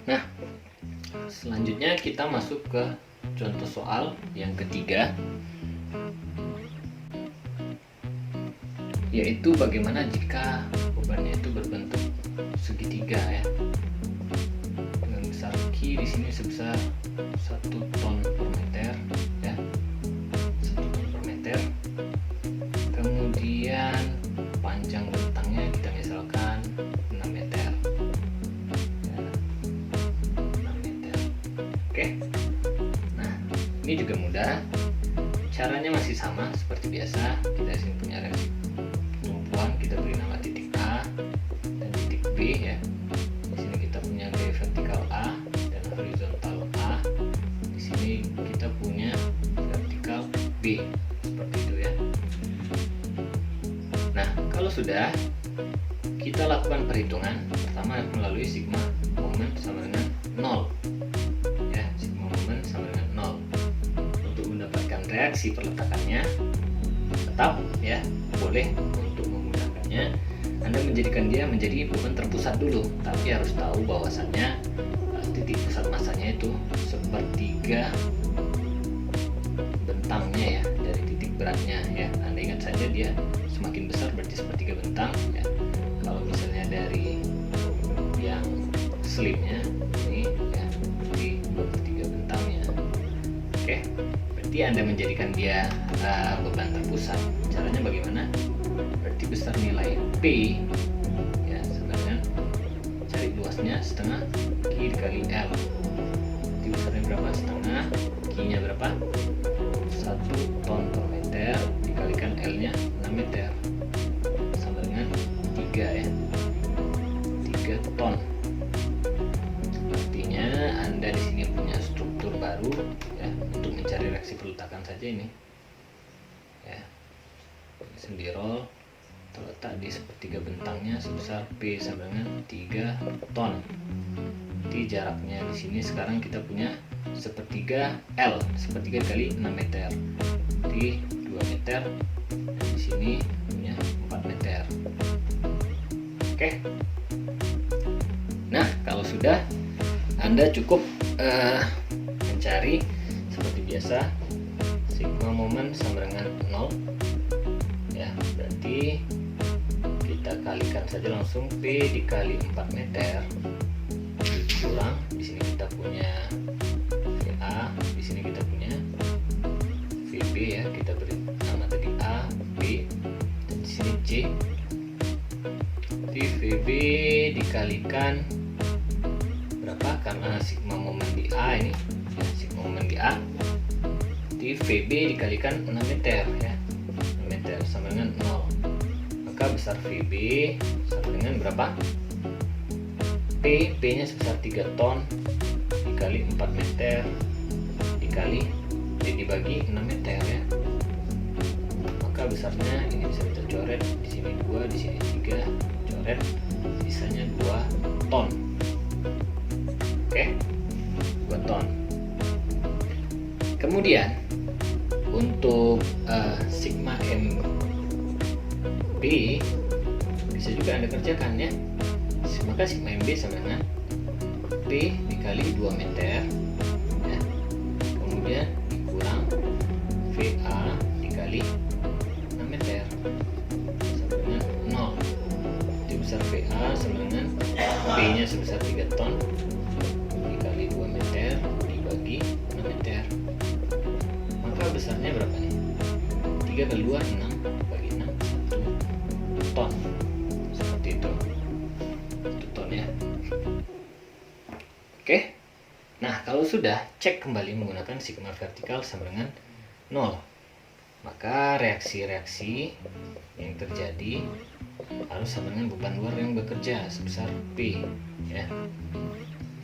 Nah, selanjutnya kita masuk ke contoh soal yang ketiga, yaitu bagaimana jika bebannya itu berbentuk segitiga ya, dengan besar Q di sini sebesar 1 ton per meter ya, 1 ton per meter. Kemudian panjang bentangnya kita misalkan 6 meter ya, 6 meter. Oke. Nah, ini juga mudah. Caranya masih sama seperti biasa. Kita sini punya reaksi tumpuan, kita beri nama titik A dan titik B ya. Di sini kita punya gaya vertikal A dan horizontal A. Di sini kita punya vertikal B, seperti itu ya. Nah, kalau sudah, kita lakukan perhitungan. Pertama melalui sigma momen sama dengan 0 ya, sigma momen sama dengan 0. Untuk mendapatkan reaksi perletakannya, tetap ya boleh untuk menggunakannya Anda menjadikan dia menjadi beban terpusat dulu, tapi harus tahu bahwasannya titik pusat masanya itu sepertiga bentangnya ya, dari titik beratnya ya. Anda ingat saja dia semakin besar berarti sepertiga bentang ya. Kalau misalnya dari yang slimnya ini ya, berarti 2/3 bentangnya. Oke, berarti Anda menjadikan dia beban terpusat. Caranya bagaimana? Berarti besar nilai P ya, sebenarnya cari luasnya setengah Q dikali L. Berarti besarnya berapa? Setengah, Q-nya berapa? 1 ton per meter dikalikan L-nya 6 meter sama dengan 3 ya, 3 ton. Artinya Anda di sini punya struktur baru ya, untuk mencari reaksi perletakan saja ini ya. Sendirol terletak di sepertiga bentangnya sebesar P sama dengan 3 ton. Jadi jaraknya di sini sekarang kita punya sepertiga L, sepertiga kali 6 meter, di 2 meter, dan di sini punya 4 meter. Oke. Nah, kalau sudah, Anda cukup mencari seperti biasa sigma momen sama dengan 0 ya, berarti kita kalikan saja langsung P dikali 4 meter kurang, di sini kita punya VA, di sini kita punya VB ya, kita beri nama tadi A, B, dan di sini C. Jadi VB dikalikan berapa? Karena sigma momen di A ini ya, sigma momen di A. Jadi VB dikalikan 6 meter ya, 6 meter sama dengan 0. Maka besar VB sama dengan berapa? P nya sebesar 3 ton dikali 4 meter dikali dibagi 6 meter ya. Maka besarnya ini bisa kita coret, di sini 2, di sini 3, coret, sisanya 2 ton. Oke, 2 ton. Kemudian untuk sigma MB bisa juga Anda kerjakan ya. Maka sigma MB sama dengan P dikali 2 meter ya. Kemudian dikurang VA dikali 6 meter sama dengan 0. Jadi besar VA sama dengan P nya sebesar 3 ton dikali 2 meter dibagi 6 meter. Maka besarnya berapa nih? 3 kali 2, 6, bagi 6, 1 ton. Seperti itu, 1 ton ya. Oke. Nah, kalau sudah, cek kembali menggunakan sigma vertikal sama dengan 0. Maka reaksi-reaksi yang terjadi harus sama dengan beban luar yang bekerja sebesar P ya.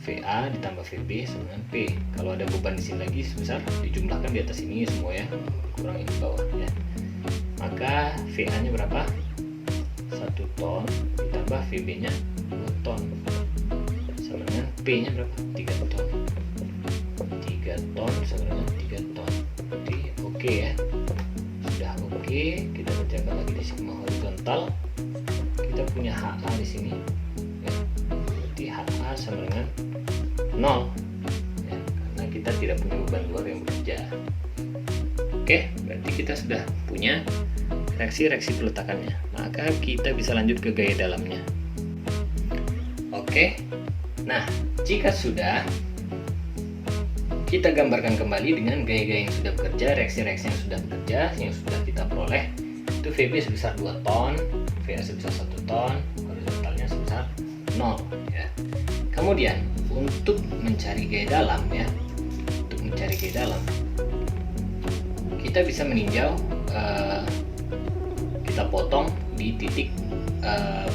VA ditambah VB sama dengan P. Kalau ada beban di sini lagi sebesar, dijumlahkan di atas ini semua ya, kurang ini bawah ya. Maka VA-nya berapa? 1 ton ditambah VB-nya 2 ton sama dengan P-nya berapa? 3 ton. 3 ton sama dengan 3 ton. Jadi oke ya. Sudah oke, kita kerjakan lagi di sigma horizontal. Kita punya HA di sini ya. Berarti HA sama dengan nol ya, karena kita tidak punya beban luar yang bekerja. Oke, berarti kita sudah punya reaksi-reaksi peletakannya. Maka kita bisa lanjut ke gaya dalamnya. Oke, nah jika sudah, kita gambarkan kembali dengan gaya-gaya yang sudah bekerja, reaksi-reaksi yang sudah bekerja, yang sudah kita peroleh. Itu VB sebesar 2 ton, VA sebesar 1 ton, horizontalnya sebesar 0 ya. Kemudian untuk mencari gaya dalam ya, kita bisa meninjau, kita potong di titik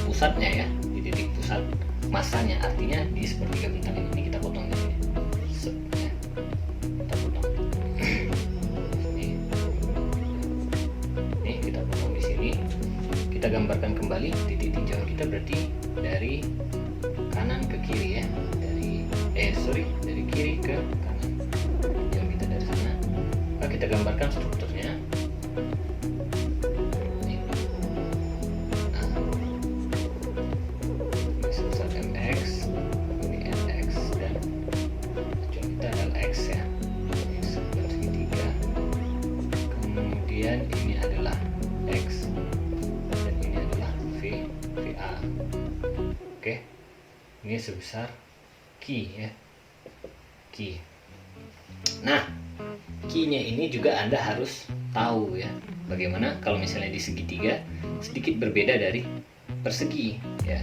pusatnya ya, di titik pusat masanya, artinya di sepertiga bentang ini kita potong di sini. Ya. Kita potong. Ini kita potong di sini. Kita gambarkan kembali titik tinjauan kita, berarti dari kanan ke kiri ya, dari kiri ke kanan. Tinjauan kita dari sana. Maka kita gambarkan strukturnya. Ini adalah X dan ini adalah VA. Oke, ini sebesar Q ya, Q. Nah, Q-nya ini juga Anda harus tahu ya, bagaimana kalau misalnya di segitiga sedikit berbeda dari persegi ya.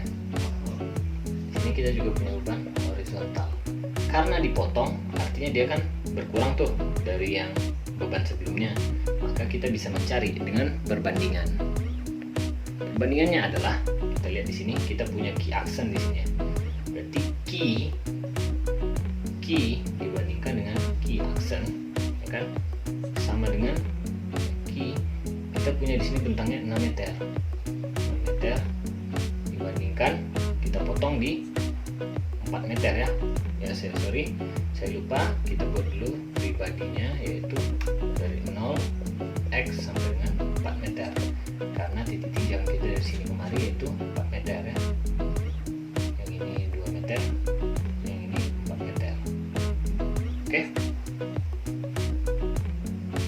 Di sini kita juga punya beban horizontal. Karena dipotong, artinya dia kan berkurang tuh dari yang beban sebelumnya. Maka kita bisa mencari dengan perbandingan. Perbandingannya adalah, kita lihat di sini kita punya key aksen di sini. Berarti key dibandingkan dengan key aksen, ya kan? Sama dengan key, kita punya di sini bentangnya 6 meter. 6 meter dibandingkan kita potong di 4 meter ya. Ya saya lupa, kita buat dulu pribadinya, yaitu dari 0 X sampai dengan 4 meter, karena titik tinjauan kita dari sini kemari yaitu 4 meter ya. Yang ini 2 meter, yang ini 4 meter. Oke,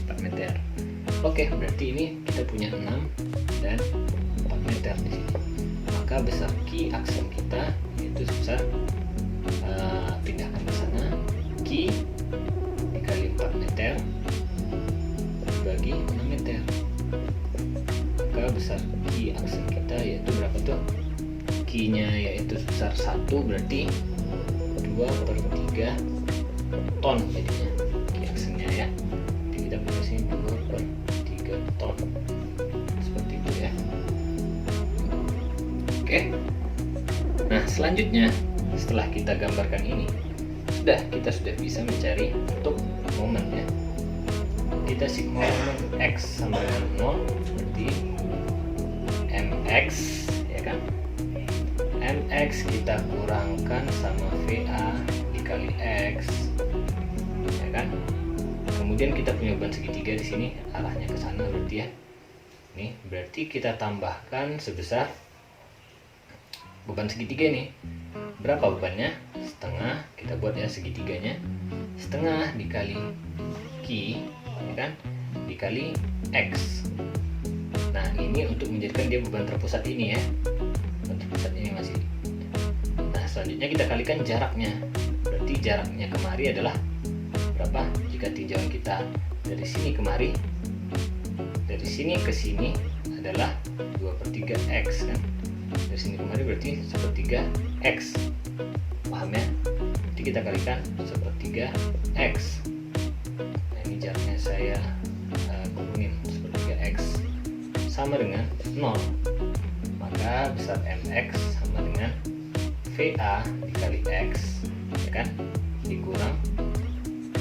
4 meter. Oke, berarti ini kita punya 6 dan 4 meter di sini. Maka besar Q aksen kita yaitu sebesar, pindahkan ke sana, Q dikali 4 meter bagi 6 meter, maka besar Q aksen kita yaitu berapa tuh? Q nya yaitu sebesar 1, berarti 2/3 ton jadinya Q aksennya ya. Jadi kita punya sini 2/3 ton, seperti itu ya. Oke, nah selanjutnya setelah kita gambarkan ini, kita sudah bisa mencari untuk momen ya. Kita sigma momen X sama dengan 0, berarti mx ya kan. Mx kita kurangkan sama VA dikali X ya kan. Kemudian kita punya beban segitiga di sini, arahnya ke sana berarti ya. Nih berarti kita tambahkan sebesar beban segitiga nih. Berapa bebannya? Setengah, kita buat ya segitiganya, setengah dikali Q ya kan, dikali X. Nah ini untuk menjadikan dia beban terpusat ini ya, beban terpusat ini masih. Nah selanjutnya kita kalikan jaraknya, berarti jaraknya kemari adalah berapa? Jika tinjauan kita dari sini kemari, dari sini ke sini adalah 2/3 X kan. Dari sini kemari berarti 1/3 X, paham ya? Jadi kita kalikan 1/3 X. Nah ini jaraknya saya kurunin, 1/3 X sama dengan 0. Maka besar mx sama dengan VA dikali X ya kan, dikurang,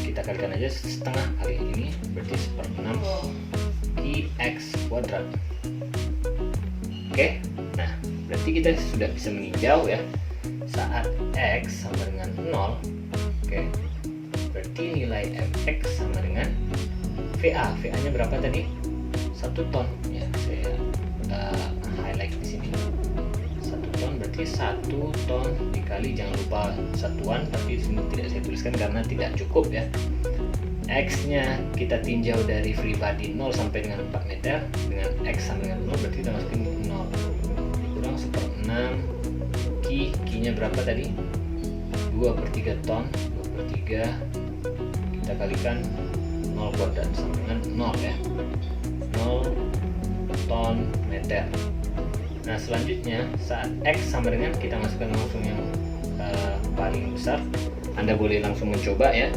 kita kalikan aja setengah kali ini, berarti 1/6 Qx kuadrat. Oke, nah berarti kita sudah bisa meninjau ya, saat X sama dengan 0. Oke, berarti nilai mx sama dengan VA. VA nya berapa tadi? 1 ton ya, saya highlight di sini 1 ton berarti 1 ton dikali, jangan lupa satuan tapi di sini tidak saya tuliskan karena tidak cukup ya. X-nya kita tinjau dari free body 0 sampai dengan 4 meter, dengan X sama dengan 0 berarti kita masukin 0 kurang 1/6 Q-nya berapa tadi? 2/3 ton, 2/3 kita kalikan 0 kuadrat sama dengan 0 ya, 0 ton meter. Nah selanjutnya saat X sama dengan, kita masukkan langsung yang paling besar. Anda boleh langsung mencoba ya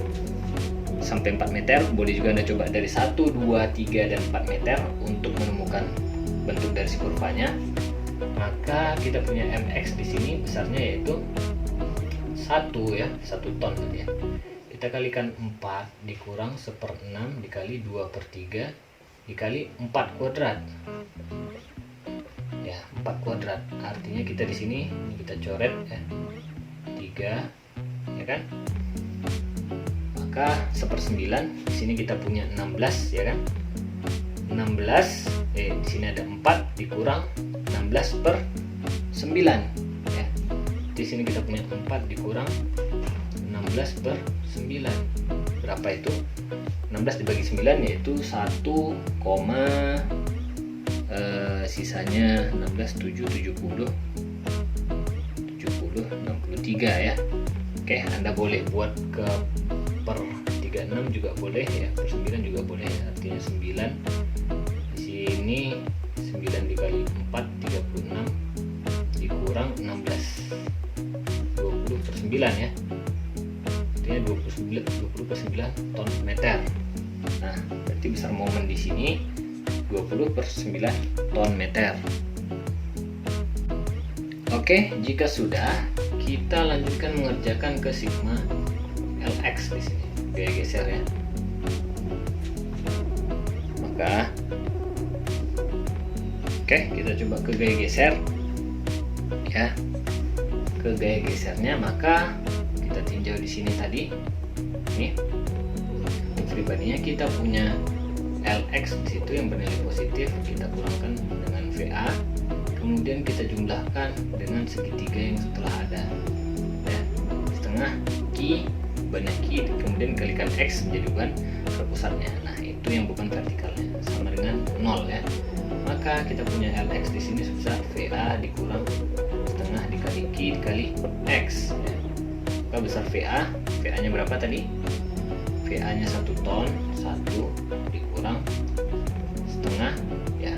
sampai 4 meter, boleh juga Anda coba dari 1, 2, 3, dan 4 meter untuk menemukan bentuk dari si kurvanya. Maka kita punya MX di sini besarnya yaitu 1 ya, 1 ton tadi ya. Kita kalikan 4 dikurang 1/6 dikali 2/3 dikali 4 kuadrat. Ya, 4 kuadrat. Artinya kita di sini kita coret ya 3 ya kan? Maka 1/9 di sini kita punya 16 ya kan? 16 di sini ada 4 dikurang 16/9 ya. Di sini kita punya 4 dikurang 16/9. Berapa itu? 16 dibagi 9 yaitu 1, sisanya 16, 7, 70, 63 ya. Oke, Anda boleh buat ke per 36 juga boleh ya, per 9 juga boleh ya. Artinya 9 di sini 9 dikali 4 36 dikurang 16 20/9 ya. Artinya 20/9 ton meter. Nah, berarti besar momen di sini 20/9 ton meter. Oke, jika sudah, kita lanjutkan mengerjakan ke sigma LX di sini. Gaya geser ya. Maka kita coba ke gaya geser ya. Ke gaya gesernya maka kita tinjau di sini tadi. Nih. Untuk pribadinya kita punya LX di situ yang bernilai positif, kita kurangkan dengan VA, kemudian kita jumlahkan dengan segitiga yang setelah ada ya, setengah Q banyak Q, kemudian kalikan X menjadi beban terpusatnya. Nah itu yang beban vertikalnya sama dengan 0 ya. Maka kita punya LX di sini sebesar VA dikurang setengah dikali Q dikali X ya. Maka besar VA nya berapa tadi? VA nya 1 ton, 1 dikurang setengah ya,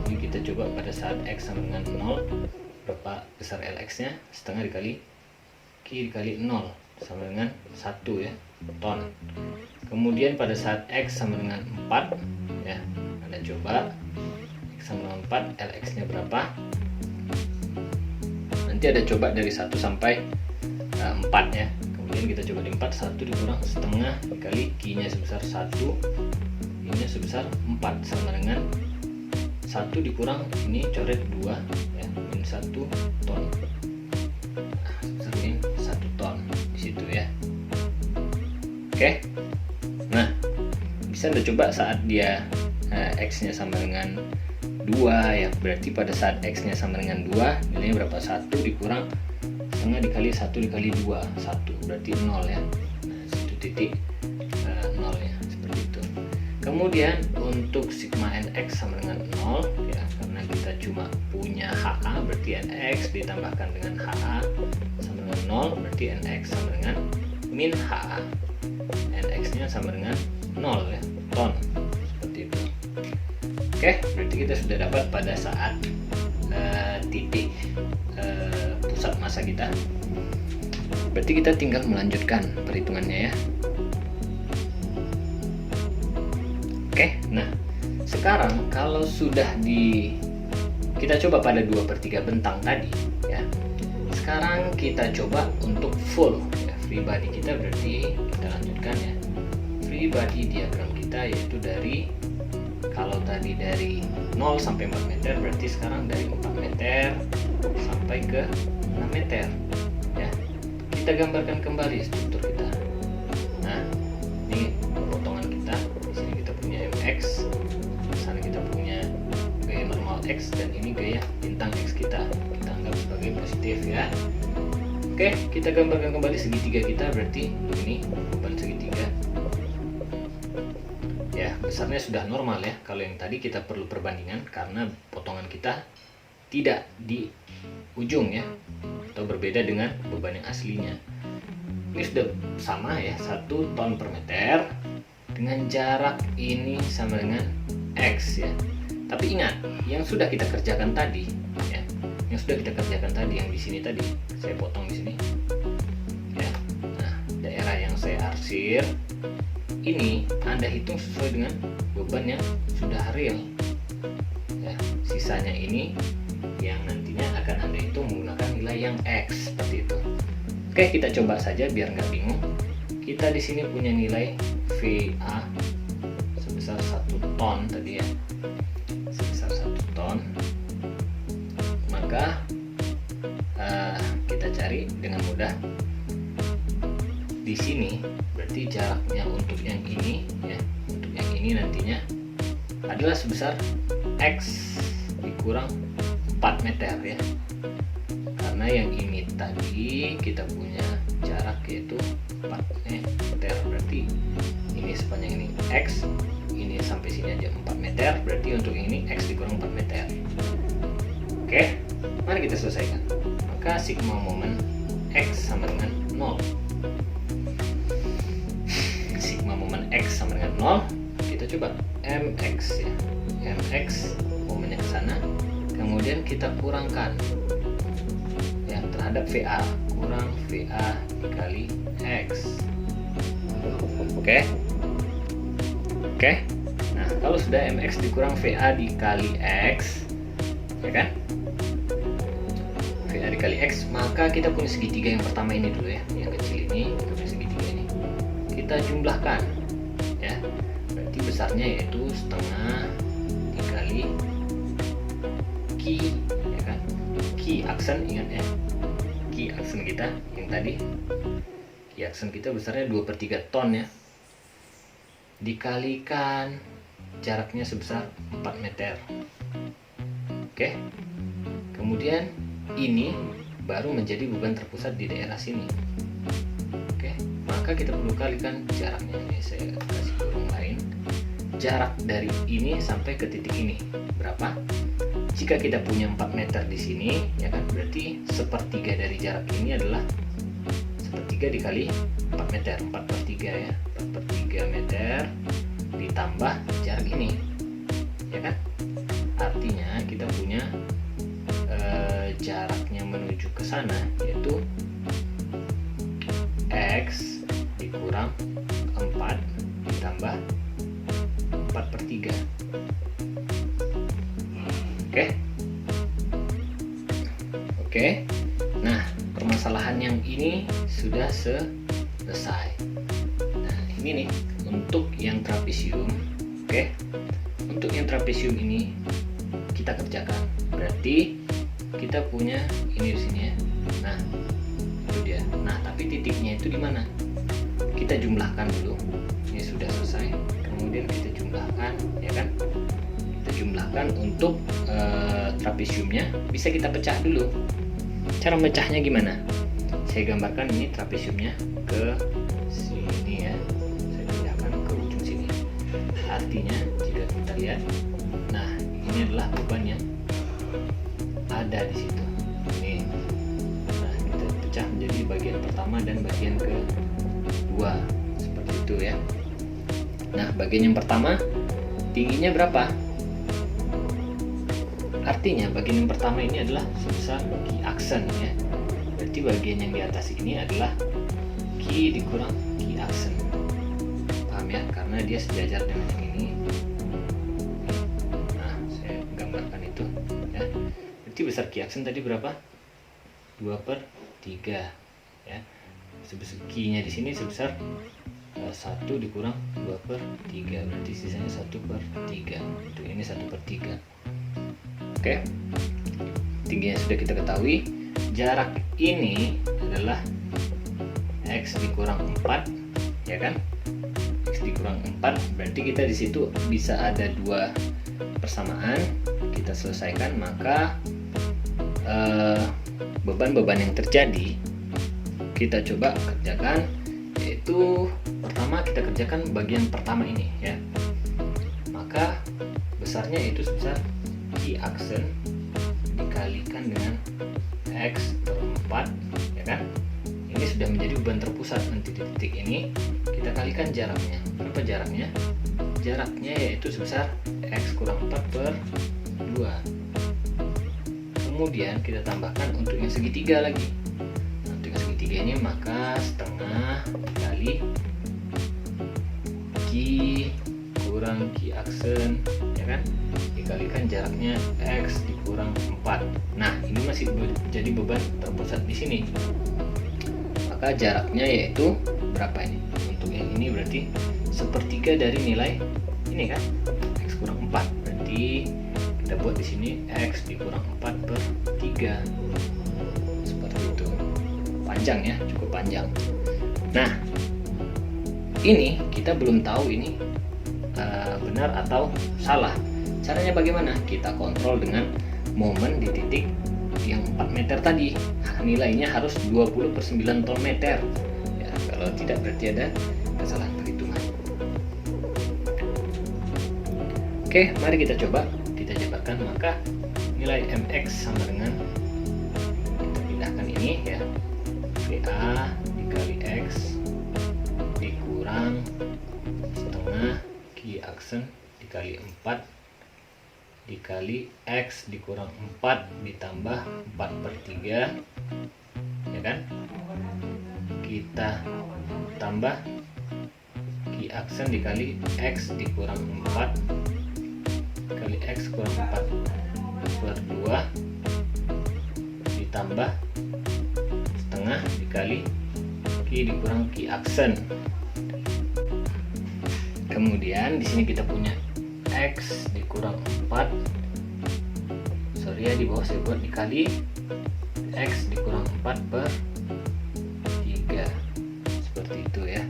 ini kita coba pada saat X sama dengan 0, berapa besar LX nya? Setengah dikali Q dikali 0 sama dengan 1 ya, ton. Kemudian pada saat X sama dengan 4 ya, Anda coba X sama dengan 4, LX nya berapa? Nanti ada coba dari 1 sampai 4 ya. Kemudian kita coba di 4, 1 dikurang setengah dikali Q nya sebesar 1, Q nya sebesar 4 sama dengan 1 dikurang ini coret 2 ya, min 1 ton. Nah, sebesar min 1 ton di situ ya. Oke. Nah, bisa Anda coba saat dia X nya sama dengan 2 ya, berarti pada saat X nya sama dengan 2 nilainya berapa? 1 dikurang setengah dikali 1 dikali 2, 1 berarti 0 ya. Nah, 1 titik 0 ya, seperti itu. Kemudian untuk sigma NX sama dengan 0 ya, karena kita cuma punya HA berarti NX ditambahkan dengan HA sama dengan 0 berarti NX sama dengan min HA. NX nya sama dengan 0 ya, ton, seperti itu. Oke, berarti kita sudah dapat pada saat titik pusat massa kita. Berarti kita tinggal melanjutkan perhitungannya ya. Oke, nah sekarang kalau sudah kita coba pada 2/3 bentang tadi ya. Sekarang kita coba untuk full ya, free body kita, berarti kita lanjutkan ya. Free body diagram kita yaitu dari, kalau tadi dari 0 sampai 4 meter, berarti sekarang dari 4 meter sampai ke 6 meter ya. Kita gambarkan kembali struktur kita. Nah, ini potongan kita. Di sini kita punya MX, di sana kita punya gaya normal X, dan ini gaya bintang X kita anggap sebagai positif ya. Oke, kita gambarkan kembali segitiga kita, berarti ini beban segitiga ya, besarnya sudah normal ya. Kalau yang tadi kita perlu perbandingan karena potongan kita tidak di ujung ya, atau berbeda dengan beban yang aslinya. Ini sudah sama ya, 1 ton per meter dengan jarak ini sama dengan X ya. Tapi ingat, yang sudah kita kerjakan tadi ya, yang sudah kita kerjakan tadi, yang di sini tadi saya potong di sini ya. Nah, daerah yang saya arsir ini Anda hitung sesuai dengan beban yang sudah real ya. Sisanya ini yang nantinya akan Anda hitung menggunakan nilai yang X, seperti itu. Oke, kita coba saja biar nggak bingung. Kita di sini punya nilai VA sebesar 1 ton tadi ya, sebesar 1 ton. Maka kita cari dengan mudah. Di sini berarti jaraknya untuk yang ini ya, untuk yang ini nantinya adalah sebesar X dikurang 4 meter ya. Karena yang ini tadi kita punya jarak yaitu 4 meter, berarti ini sepanjang ini X, ini sampai sini aja 4 meter, berarti untuk yang ini X dikurang 4 meter. Oke, mari kita selesaikan. Maka sigma momen X sama dengan 0. Sigma momen X sama dengan 0. Kita coba mx ya, mx momennya ke sana, kemudian kita kurangkan ya terhadap VA, kurang VA dikali X. Oke. Nah, kalau sudah mx dikurang VA dikali X ya kan, VA dikali X, maka kita punya segitiga yang pertama ini dulu ya, yang kecil ini, kita punya segitiga ini, kita jumlahkan ya. Berarti besarnya yaitu setengah dikali Ki ya kan, Ki aksen, ingat ya, Ki aksen kita yang tadi, Ki aksen kita besarnya 2/3 ton ya, dikalikan jaraknya sebesar 4 meter. Oke, kemudian ini baru menjadi beban terpusat di daerah sini. Oke, maka kita perlu kalikan jaraknya. Ini saya kasih kurung lain, jarak dari ini sampai ke titik ini berapa. Jika kita punya 4 meter di sini ya kan, berarti 1/3 dari jarak ini adalah 1/3 dikali 4 meter, 4/3 ya, 4/3 meter ditambah jarak ini ya kan. Artinya kita punya jaraknya menuju ke sana yaitu X dikurang 4 ditambah 4/3. Oke. Nah, permasalahan yang ini sudah selesai. Nah, ini nih untuk yang trapesium. Oke. Untuk yang trapesium ini kita kerjakan. Berarti kita punya ini di sini ya. Nah, itu dia. Nah, tapi titiknya itu di mana? Kita jumlahkan dulu. Ini sudah selesai. Kemudian kita jumlahkan, ya kan? Kita jumlahkan untuk trapesiumnya. Bisa kita pecah dulu. Cara mecahnya gimana? Saya gambarkan ini trapesiumnya ke sini ya. Saya pindahkan ke ujung sini. Artinya jika kita lihat, nah ini adalah beban yang ada di situ. Ini, nah kita pecah menjadi bagian pertama dan bagian kedua, seperti itu ya. Nah bagian yang pertama tingginya berapa? Artinya bagian yang pertama ini adalah sebesar Ki aksen ya. Berarti bagian yang di atas ini adalah Ki dikurang Ki aksen. Paham ya? Karena dia sejajar dengan yang ini. Nah, saya gambarkan itu ya. Berarti besar Ki aksen tadi berapa? 2/3 ya. Sebesar Ki-nya di sini sebesar 1 dikurang 2/3, berarti sisanya 1/3. Untuk ini 1/3. Oke, tingginya sudah kita ketahui. Jarak ini adalah X dikurang 4 ya kan, X dikurang 4, berarti kita di situ bisa ada dua persamaan. Kita kita selesaikan, maka beban-beban yang terjadi kita coba kerjakan, yaitu pertama kita kerjakan bagian pertama ini ya. Maka besarnya itu sebesar Q aksen dikalikan dengan X per 4 ya kan. Ini sudah menjadi beban terpusat. Nanti di titik ini kita kalikan jaraknya. Berapa jaraknya? Jaraknya yaitu sebesar X kurang 4 per 2. Kemudian kita tambahkan untuk yang segitiga lagi. Nah, untuk yang segitiga ini maka setengah kali Q kurang Q aksen ya kan, dikalikan jaraknya X dikurang 4. Nah, ini masih jadi beban terpusat di sini. Maka jaraknya yaitu berapa ini? Untuk yang ini berarti sepertiga dari nilai ini kan, X kurang 4. Berarti kita buat di sini X dikurang 4 per 3. Seperti itu. Panjang ya, cukup panjang. Nah, ini kita belum tahu ini benar atau salah. Caranya bagaimana? Kita kontrol dengan momen di titik yang 4 meter tadi. Nilainya harus 20 per 9 ton meter ya, kalau tidak berarti ada kesalahan perhitungan. Oke, mari kita coba, kita jabarkan. Maka nilai mx sama dengan, kita pindahkan ini ya, VA dikali X dikurang setengah Q aksen dikali 4 dikali X dikurang 4 ditambah 4 per 3 ya kan, kita tambah Q aksen dikali X dikurang 4 kali X kurang 4 per 2 ditambah setengah dikali Q dikurang Q aksen. Kemudian di sini kita punya X dikurang 4, sorry ya, di bawah saya buat dikali X dikurang 4 per 3, seperti itu ya.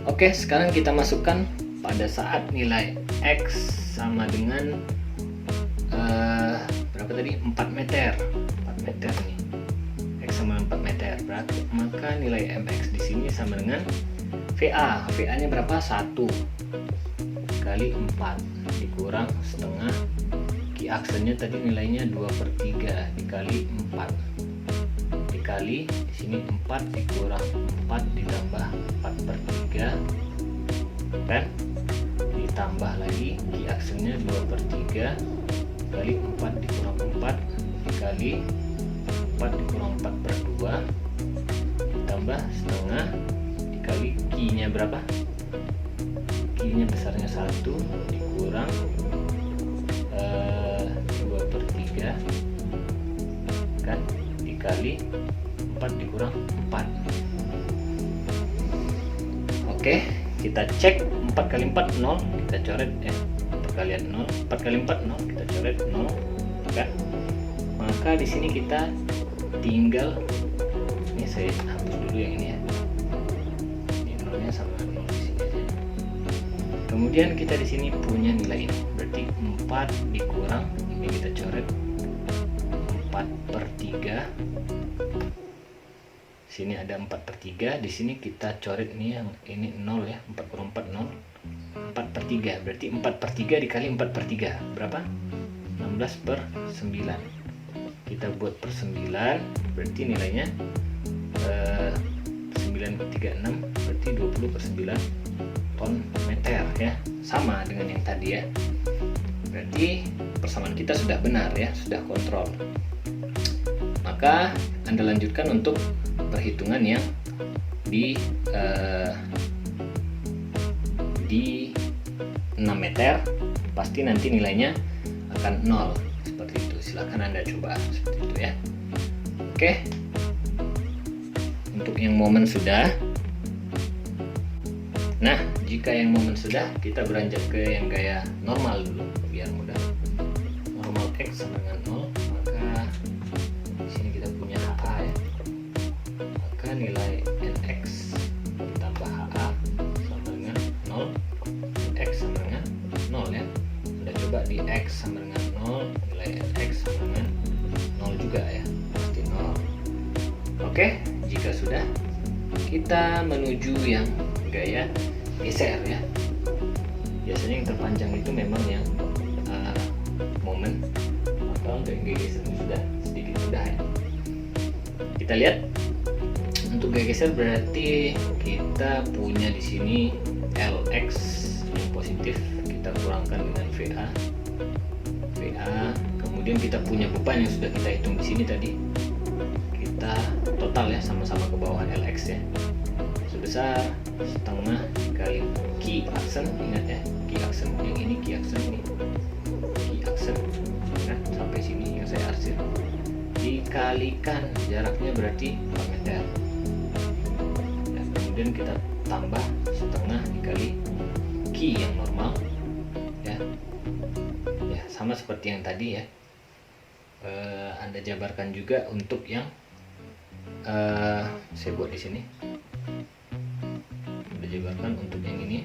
Oke, sekarang kita masukkan pada saat nilai X sama dengan berapa tadi? 4 meter nih. X sama 4 meter, berarti maka nilai mx di sini sama dengan VA. VA nya berapa? 1 kali 4 dikurang setengah Q aksennya tadi nilainya 2 per 3 dikali 4 dikali di sini 4 dikurang 4 ditambah 4 per 3 kan, ditambah lagi Q aksennya 2 per 3 kali 4 dikurang 4 dikali 4 dikurang 4 per 2 ditambah setengah dikali Q nya berapa? Q nya besarnya 1 dikurang 2 per 3 kan, dikali 4 dikurang 4. Oke, kita cek 4 kali 4 0, kita coret 4 kalian 0, 4 kali 4 0, kita coret 0 kan. Maka di sini kita tinggal, ini saya hapus dulu yang ini ya, ini nolnya sama 0 di sini aja. Kemudian kita di sini punya nilai ini, berarti 4 dikurang, ini kita coret 4 per 3, sini ada 4 per 3, di sini kita coret ini yang ini 0 ya, 4 kurang 4 0, 4 per 3, berarti 4 per 3 dikali 4 per 3 berapa? 16 per 9. Kita buat per 9, berarti nilainya 936, berarti 20 per 9 ton meter ya, sama dengan yang tadi ya. Berarti persamaan kita sudah benar ya, sudah kontrol. Maka Anda lanjutkan untuk perhitungan yang di 6 meter, pasti nanti nilainya akan 0 seperti itu. Silahkan Anda coba seperti itu ya. Oke, untuk yang momen sudah. Nah, jika yang momen sudah, kita beranjak ke yang gaya normal dulu biar mudah. Normal X sama dengan 0, maka di sini kita punya HA ya. Maka nilai NX ditambah HA sama dengan 0, X sama dengan 0 ya. Anda coba coba di X sama dengan 0, nilai LX sama dengan 0 juga ya, pasti 0. Oke, jika sudah, kita menuju yang gaya geser ya. Biasanya yang terpanjang itu memang yang momen, maka untuk yang gaya geser sudah sedikit mudah ya. Kita lihat untuk gaya geser berarti kita punya di sini LX yang positif, kita kurangkan dengan VA, kemudian kita punya beban yang sudah kita hitung di sini tadi, kita total ya sama-sama ke bawah LX ya, sebesar setengah dikali key aksen. Ingat ya, key aksen yang ini, key aksen ini, key aksen kan sampai sini yang saya arsir, dikalikan jaraknya berarti 4 meter ya, kemudian kita tambah setengah dikali key yang normal ya, sama seperti yang tadi ya. Anda jabarkan juga untuk yang saya buat di sini. Anda jabarkan untuk yang ini,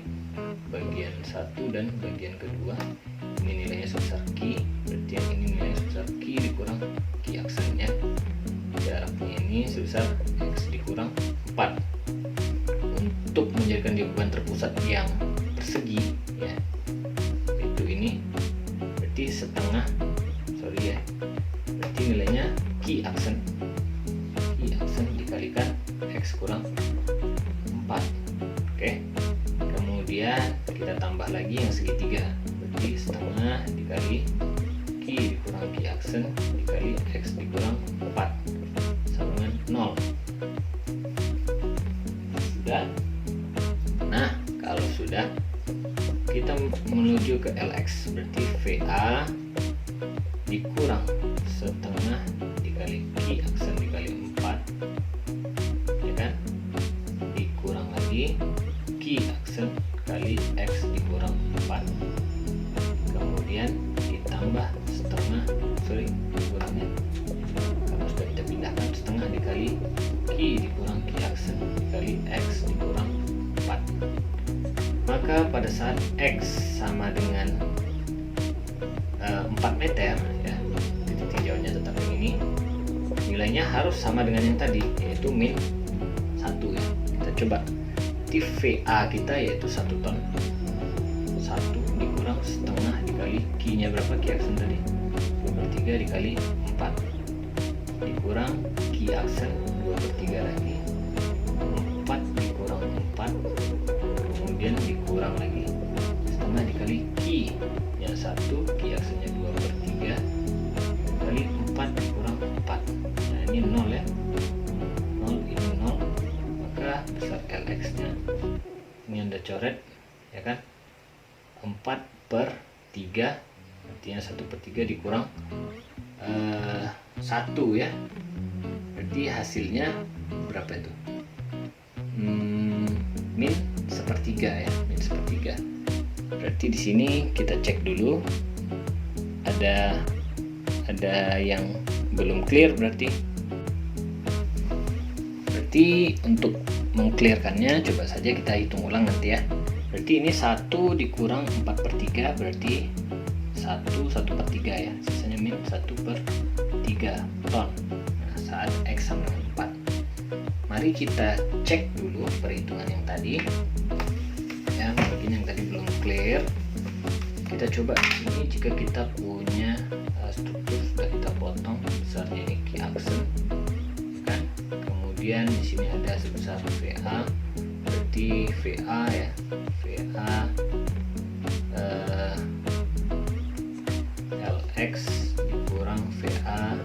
bagian 1 dan bagian kedua. Ini nilainya sebesar key, berarti yang ini nilainya sebesar key dikurang key aksennya. Jaraknya ini sebesar X dikurang 4. Untuk menjadikan dia beban terpusat yang persegi ya, itu ini berarti setengah, berarti nilainya key aksen dikalikan X kurang 4. Oke, kemudian kita tambah lagi yang segitiga, berarti setengah dikali key dikurang key aksen dikali X dikurang 4 sama dengan 0. Sudah. Nah, kalau sudah, kita menuju ke LX, berarti VA dikurang setengah dikali key aksen dikali 4 ya kan, dikurang lagi key aksen kali X dikurang 4, kemudian ditambah setengah, dikurangnya kalau sudah kita pindahkan, setengah dikali key dikurang key aksen dikali X dikurang 4. Maka pada saat X sama dengan 4 meter ya, titik tinjaunya tetap yang ini, nilainya harus sama dengan yang tadi, yaitu min 1 ya. Kita coba di VA kita yaitu 1 ton, 1 dikurang setengah dikali key nya berapa, key aksen tadi 2/3 dikali 4 dikurang key aksen 2/3 lagi, 4 dikurang 4, kemudian dikurang lagi setengah dikali key yang 1, key aksennya 2/3 kali 4 dikurang 4. Nah ini 0 ya, 0 ini 0, maka besar LX nya ini Anda coret ya kan, 4/3 artinya 1/3 dikurang 1 ya, berarti hasilnya berapa itu? Min 1/3 ya, min 1/3. Berarti di sini kita cek dulu, ada yang belum clear berarti untuk mengclearkannya coba saja kita hitung ulang nanti ya. Berarti ini 1 dikurang 4/3 berarti 1/3 ya, sisanya min 1/3 ton. Nah, saat X sama dengan 4, mari kita cek dulu perhitungan yang tadi ya, mungkin yang tadi belum clear. Kita coba di sini, jika kita punya struktur sudah kita potong besarnya ini key aksen kan, kemudian di sini ada sebesar VA, berarti VA ya, VA LX dikurang VA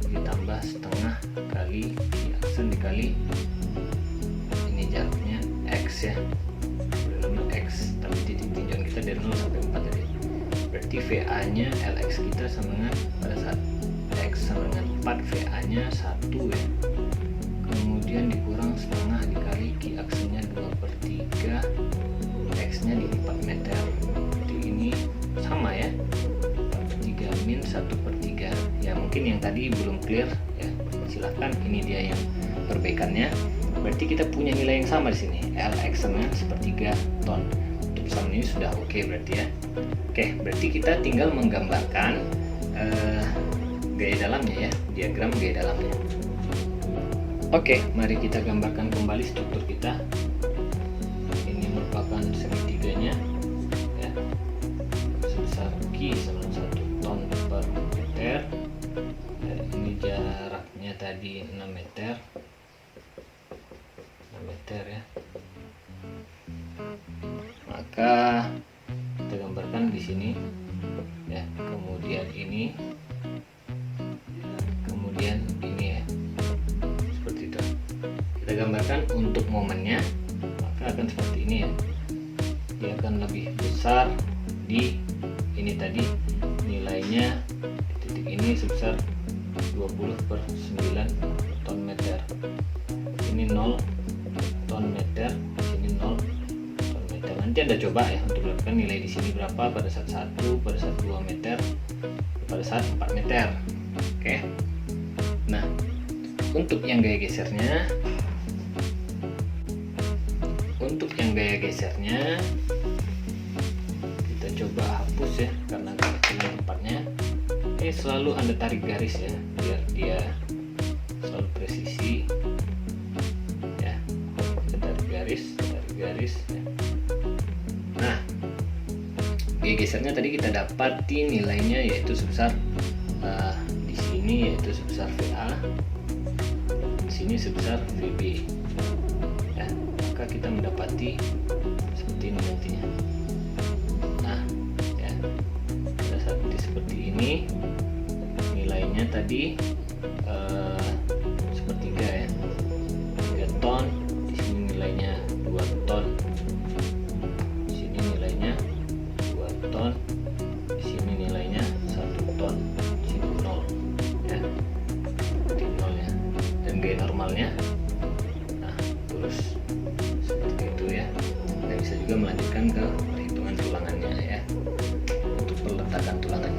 ditambah setengah kali key aksen dikali ini jaraknya X ya, X, tapi titik tinjauan kita dari 0 sampai 4 tadi, berarti VA nya LX kita sama dengan, pada saat X sama dengan 4 VA nya 1 ya, kemudian dikurang setengah dikali key aksennya 2/3, X nya di 4 meter, berarti ini sama ya, 4/3 min 1/3 ya. Mungkin yang tadi belum clear ya, silahkan, ini dia yang perbaikannya. Berarti kita punya nilai yang sama di sini, LX sama 1/3 ton. Untuk sama ini sudah oke berarti ya. Oke, berarti kita tinggal menggambarkan gaya dalamnya ya, diagram gaya dalamnya. Oke, mari kita gambarkan kembali struktur kita. Ini merupakan segitiganya ya, sebesar Q sama 1 ton per meter. Ini jaraknya tadi 6 meter ya. Maka kita gambarkan di sini ya, kemudian ini ya, seperti itu. Kita gambarkan untuk momennya, maka akan seperti ini ya. Dia akan lebih besar di ini tadi, nilainya di titik ini sebesar 20/9 ton meter. Ini 0 ton meter, di sini 0 ton meter. Nanti Anda coba ya untuk mendapatkan nilai di sini berapa pada saat 1, pada saat 2 meter, pada saat 4 meter. Oke. Nah, untuk yang gaya gesernya, kita coba hapus ya karena kekecilan tempatnya. Ini selalu Anda tarik garis ya, biar dia selalu presisi ya. Kita tarik garis ya. Nah, gaya gesernya tadi kita dapati nilainya yaitu sebesar di sini yaitu sebesar VA, di sini sebesar VB ya. Maka kita mendapati seperti ini nantinya. Nah ya, pada saat seperti ini nilainya tadi sepertiga ya, 3 ton. Di sini nilainya 2 ton, di sini nilainya 2 ton, di sini nilainya 1 ton, di sini 0 ya, seperti 0 ya. Dan gaya normalnya, nah terus seperti itu ya. Kita bisa juga melanjutkan ke perhitungan tulangannya ya, untuk peletakan tulangannya.